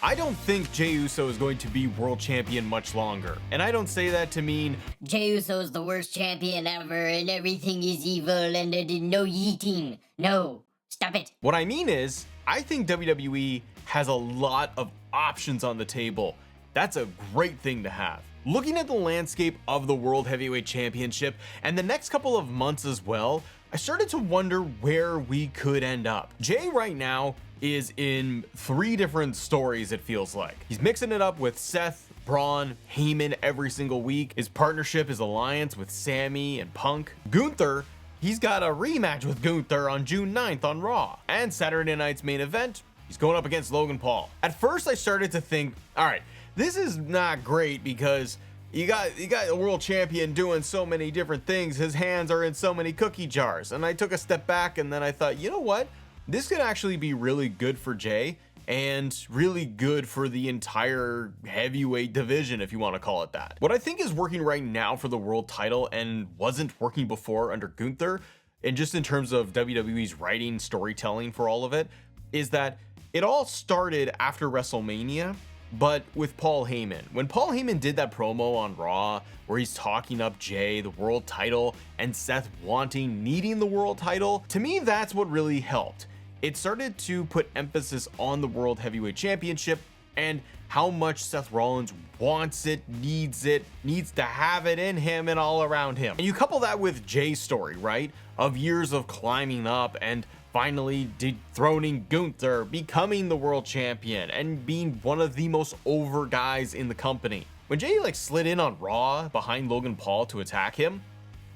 I don't think Jey Uso is going to be world champion much longer. And I don't say that to mean Jey Uso's the worst champion ever and everything is evil and no yeeting. No, stop it. what I mean is, I think WWE has a lot of options on the table. That's a great thing to have. Looking at the landscape of the World Heavyweight Championship and the next couple of months as well, I started to wonder where we could end up. Jey right now is in 3 different stories, it feels like. He's mixing it up with Seth, Braun, Heyman every single week. His partnership, his alliance with Sammy and Punk. Gunther, he's got a rematch with Gunther on June 9th on Raw. And Saturday night's main event, he's going up against Logan Paul. At first I started to think, all right, this is not great because you got a world champion doing so many different things. His hands are in so many cookie jars. And I took a step back and then I thought, you know what? This could actually be really good for Jey and really good for the entire heavyweight division, if you want to call it that. What I think is working right now for the world title and wasn't working before under Gunther, and just in terms of WWE's writing, storytelling for all of it, is that it all started after WrestleMania, but with Paul Heyman. When Paul Heyman did that promo on Raw where he's talking up Jey, the world title, and Seth needing the world title, to me that's what really helped. It started to put emphasis on the World Heavyweight Championship and how much Seth Rollins wants it, needs to have it in him and all around him. And you couple that with Jey's story, right? Of years of climbing up and finally dethroning Gunther, becoming the world champion, and being one of the most over guys in the company. When Jey slid in on Raw behind Logan Paul to attack him,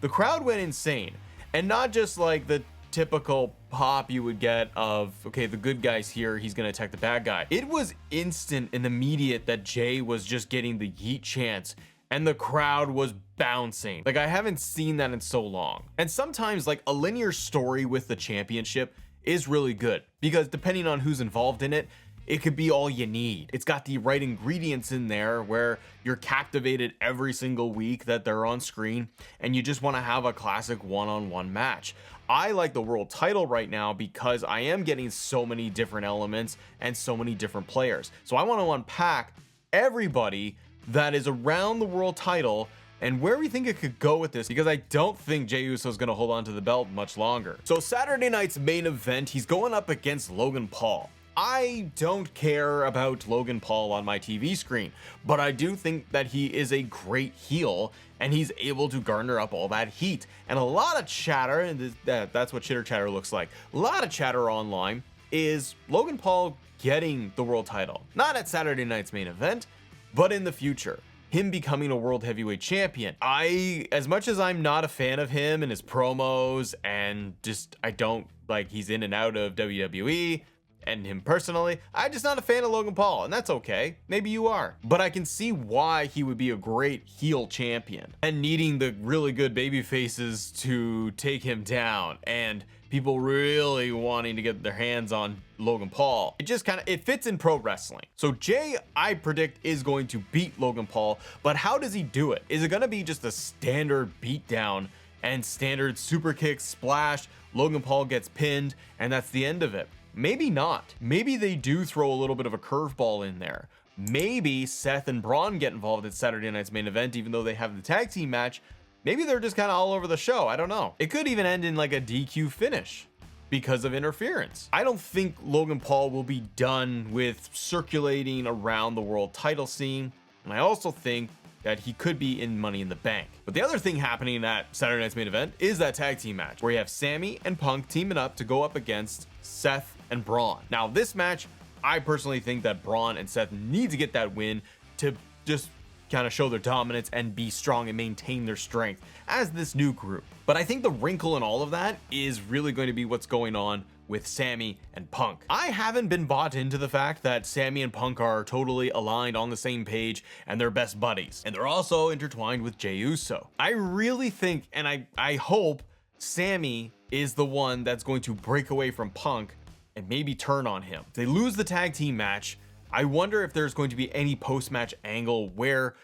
the crowd went insane. And not just like the typical pop you would get of, okay, the good guy's here, he's gonna attack the bad guy. It was instant and immediate that Jey was just getting the yeet chance and the crowd was bouncing. Like, I haven't seen that in so long. And sometimes like a linear story with the championship is really good because depending on who's involved in it, it could be all you need. It's got the right ingredients in there where you're captivated every single week that they're on screen and you just want to have a classic one-on-one match. I like the world title right now because I am getting so many different elements and so many different players. So I want to unpack everybody that is around the world title and where we think it could go with this, because I don't think Jey Uso is going to hold on to the belt much longer. So Saturday night's main event, he's going up against Logan Paul. I don't care about Logan Paul on my TV screen, but I do think that he is a great heel and he's able to garner up all that heat. And a lot of chatter, and that's what chitter chatter looks like, a lot of chatter online is Logan Paul getting the world title. Not at Saturday night's main event, but in the future. Him becoming a world heavyweight champion. As much as I'm not a fan of him and his promos and just, I don't like he's in and out of WWE, and him personally, I'm just not a fan of Logan Paul, and that's okay. Maybe you are. But I can see why he would be a great heel champion and needing the really good baby faces to take him down and people really wanting to get their hands on Logan Paul. It just it fits in pro wrestling. So Jey, I predict, is going to beat Logan Paul, but how does he do it? Is it gonna be just a standard beatdown and standard super kick splash, Logan Paul gets pinned, and that's the end of it? Maybe not. Maybe they do throw a little bit of a curveball in there. Maybe Seth and Braun get involved at Saturday night's main event, even though they have the tag team match. Maybe they're just kind of all over the show. I don't know. It could even end in like a DQ finish because of interference. I don't think Logan Paul will be done with circulating around the world title scene. And I also think that he could be in Money in the Bank. But the other thing happening at Saturday night's main event is that tag team match where you have Sammy and Punk teaming up to go up against Seth and Braun. Now this match, I personally think that Braun and Seth need to get that win to just kind of show their dominance and be strong and maintain their strength as this new group. But I think the wrinkle in all of that is really going to be what's going on with Sammy and Punk. I haven't been bought into the fact that Sammy and Punk are totally aligned on the same page and they're best buddies. And they're also intertwined with Jey Uso. I really think, and I hope, Sammy is the one that's going to break away from Punk and maybe turn on him. If they lose the tag team match, I wonder if there's going to be any post-match angle where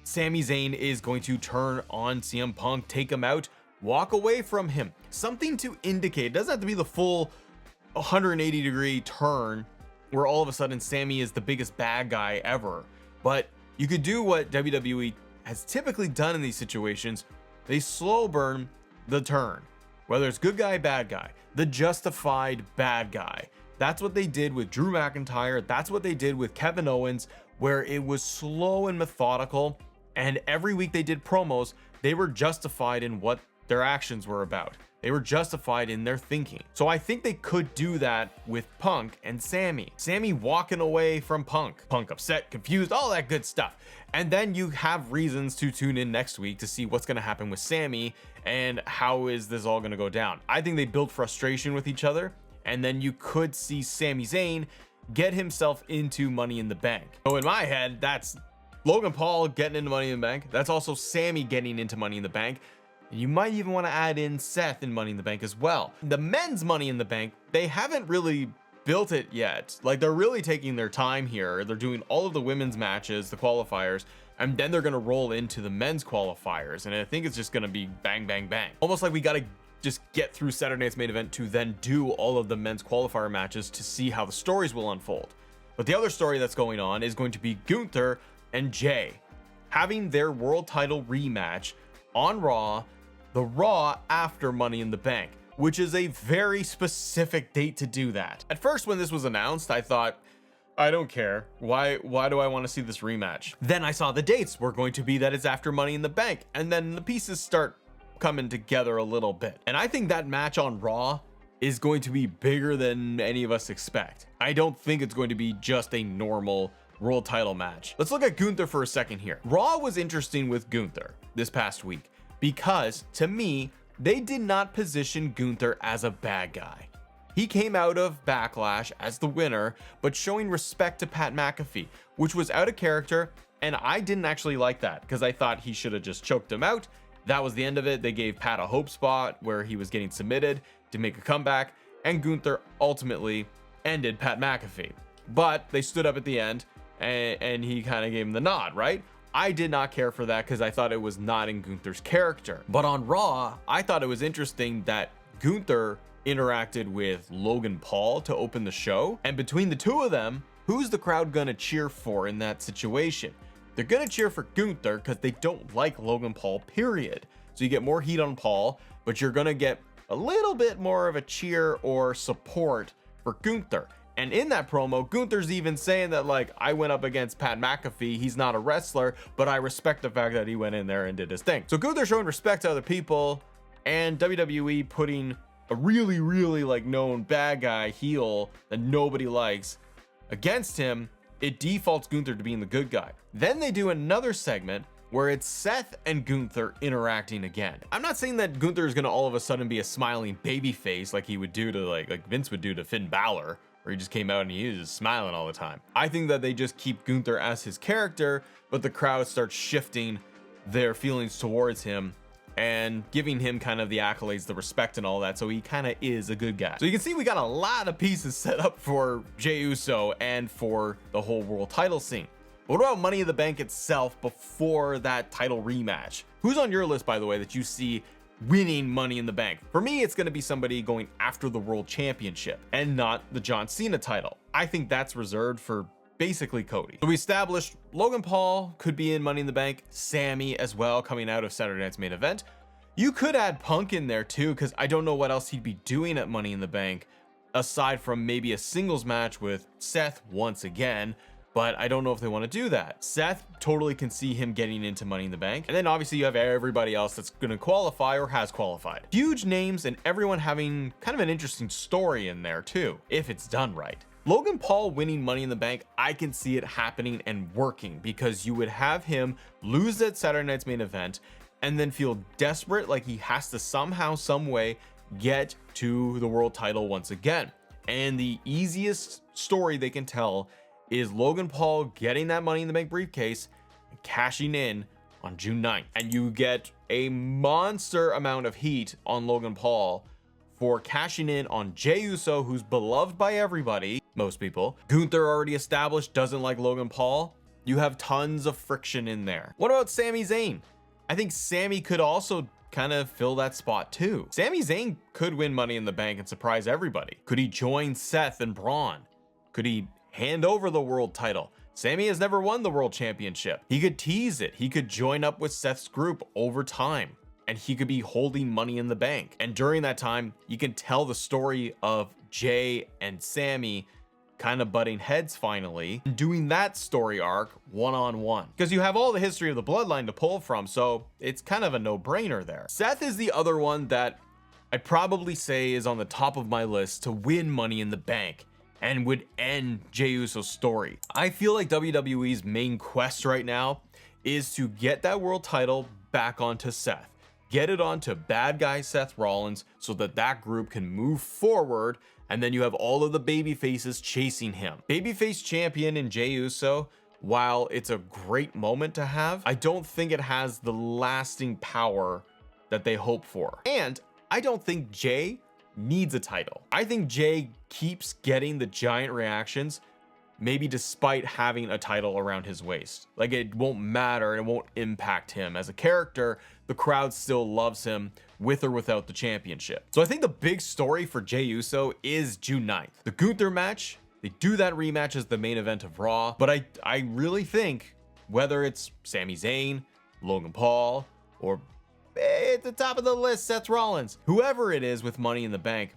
Sami Zayn is going to turn on CM Punk, take him out, walk away from him. Something to indicate. It doesn't have to be the full 180-degree turn where all of a sudden Sammy is the biggest bad guy ever. But you could do what WWE has typically done in these situations. They slow burn the turn, whether it's good guy, bad guy, the justified bad guy. That's what they did with Drew McIntyre. That's what they did with Kevin Owens, where it was slow and methodical. And every week they did promos, they were justified in what their actions were about. They were justified in their thinking. So I think they could do that with Punk and Sammy. Sammy walking away from Punk. Punk upset, confused, all that good stuff. And then you have reasons to tune in next week to see what's going to happen with Sammy and how is this all going to go down. I think they build frustration with each other, and then you could see Sami Zayn get himself into Money in the Bank. So in my head, that's Logan Paul getting into Money in the Bank. That's also Sammy getting into Money in the Bank. You might even want to add in Seth in Money in the Bank as well. The men's Money in the Bank, they haven't really built it yet. Like, they're really taking their time here. They're doing all of the women's matches, the qualifiers, and then they're going to roll into the men's qualifiers. And I think it's just going to be bang, bang, bang. Almost like we got to just get through Saturday night's main event to then do all of the men's qualifier matches to see how the stories will unfold. But the other story that's going on is going to be Gunther and Jey having their world title rematch on Raw, the Raw after Money in the Bank, which is a very specific date to do that. At first, when this was announced, I thought, I don't care. Why do I want to see this rematch? Then I saw the dates were going to be that it's after Money in the Bank, and then the pieces start coming together a little bit. And I think that match on Raw is going to be bigger than any of us expect. I don't think it's going to be just a normal world title match. Let's look at Gunther for a second here. Raw was interesting with Gunther this past week, because to me, they did not position Gunther as a bad guy. He came out of Backlash as the winner, but showing respect to Pat McAfee, which was out of character, and I didn't actually like that because I thought he should have just choked him out. That was the end of it. They gave Pat a hope spot where he was getting submitted to make a comeback, and Gunther ultimately ended Pat McAfee. But they stood up at the end, and he kind of gave him the nod, right? I did not care for that because I thought it was not in Gunther's character. But on Raw, I thought it was interesting that Gunther interacted with Logan Paul to open the show. And between the two of them, who's the crowd gonna cheer for in that situation? They're gonna cheer for Gunther because they don't like Logan Paul, period. So you get more heat on Paul, but you're gonna get a little bit more of a cheer or support for Gunther. And in that promo, Gunther's even saying that, like, I went up against Pat McAfee. He's not a wrestler, but I respect the fact that he went in there and did his thing. So Gunther showing respect to other people, and WWE putting a really, really like known bad guy heel that nobody likes against him. It defaults Gunther to being the good guy. Then they do another segment where it's Seth and Gunther interacting again. I'm not saying that Gunther is going to all of a sudden be a smiling baby face like he would do to like Vince would do to Finn Balor, where he just came out and he was just smiling all the time. I think that they just keep Gunther as his character, but the crowd starts shifting their feelings towards him and giving him kind of the accolades, the respect and all that, so he kind of is a good guy. So you can see we got a lot of pieces set up for Jey Uso and for the whole world title scene. What about Money in the Bank itself before that title rematch? Who's on your list, by the way, that you see winning Money in the Bank? For me, it's going to be somebody going after the world championship and not the John Cena title. I think that's reserved for basically Cody. So we established Logan Paul could be in Money in the Bank, Sammy as well coming out of Saturday night's main event. You could add Punk in there too, because I don't know what else he'd be doing at Money in the Bank aside from maybe a singles match with Seth once again. But I don't know if they want to do that. Seth, totally can see him getting into Money in the Bank. And then obviously you have everybody else that's going to qualify or has qualified. Huge names and everyone having kind of an interesting story in there too, if it's done right. Logan Paul winning Money in the Bank, I can see it happening and working because you would have him lose at Saturday night's main event and then feel desperate like he has to somehow, some way get to the world title once again. And the easiest story they can tell is Logan Paul getting that Money in the Bank briefcase and cashing in on June 9th. And you get a monster amount of heat on Logan Paul for cashing in on Jey Uso, who's beloved by everybody, most people. Gunther already established doesn't like Logan Paul. You have tons of friction in there. What about Sami Zayn? I think Sammy could also kind of fill that spot too. Sami Zayn could win Money in the Bank and surprise everybody. Could he join Seth and Braun? Could he hand over the world title. Sammy has never won the world championship. He could tease it. He could join up with Seth's group over time, and he could be holding Money in the Bank. And during that time, you can tell the story of Jey and Sammy kind of butting heads finally, and doing that story arc one-on-one. Because you have all the history of the bloodline to pull from, so it's kind of a no-brainer there. Seth is the other one that I'd probably say is on the top of my list to win Money in the Bank and would end Jey Uso's story. I feel like WWE's main quest right now is to get that world title back onto Seth. Get it onto bad guy Seth Rollins so that that group can move forward, and then you have all of the baby faces chasing him. Babyface champion in Jey Uso, while it's a great moment to have, I don't think it has the lasting power that they hope for. And I don't think Jey needs a title. I think Jey keeps getting the giant reactions, maybe despite having a title around his waist. Like, it won't matter and it won't impact him as a character. The crowd still loves him with or without the championship. So I think the big story for Jey Uso is June 9th. The Gunther match, they do that rematch as the main event of Raw, but I really think whether it's Sami Zayn, Logan Paul, or at the top of the list, Seth Rollins, whoever it is with Money in the Bank,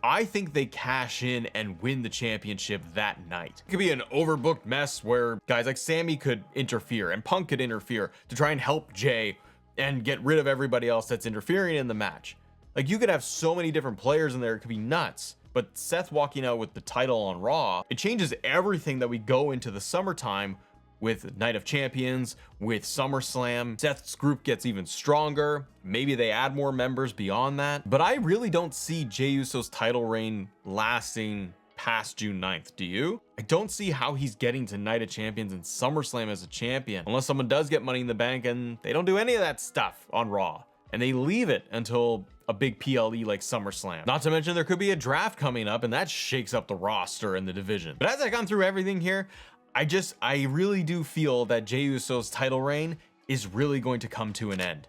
I think they cash in and win the championship that night. It could be an overbooked mess where guys like Sammy could interfere and Punk could interfere to try and help Jey and get rid of everybody else that's interfering in the match. Like, you could have so many different players in there, it could be nuts. But Seth walking out with the title on Raw, it changes everything that we go into the summertime with Night of Champions, with SummerSlam. Seth's group gets even stronger. Maybe they add more members beyond that. But I really don't see Jey Uso's title reign lasting past June 9th. Do you? I don't see how he's getting to Night of Champions and SummerSlam as a champion, unless someone does get Money in the Bank and they don't do any of that stuff on Raw, and they leave it until a big PLE like SummerSlam. Not to mention there could be a draft coming up, and that shakes up the roster and the division. But as I've gone through everything here, I really do feel that Jey Uso's title reign is really going to come to an end.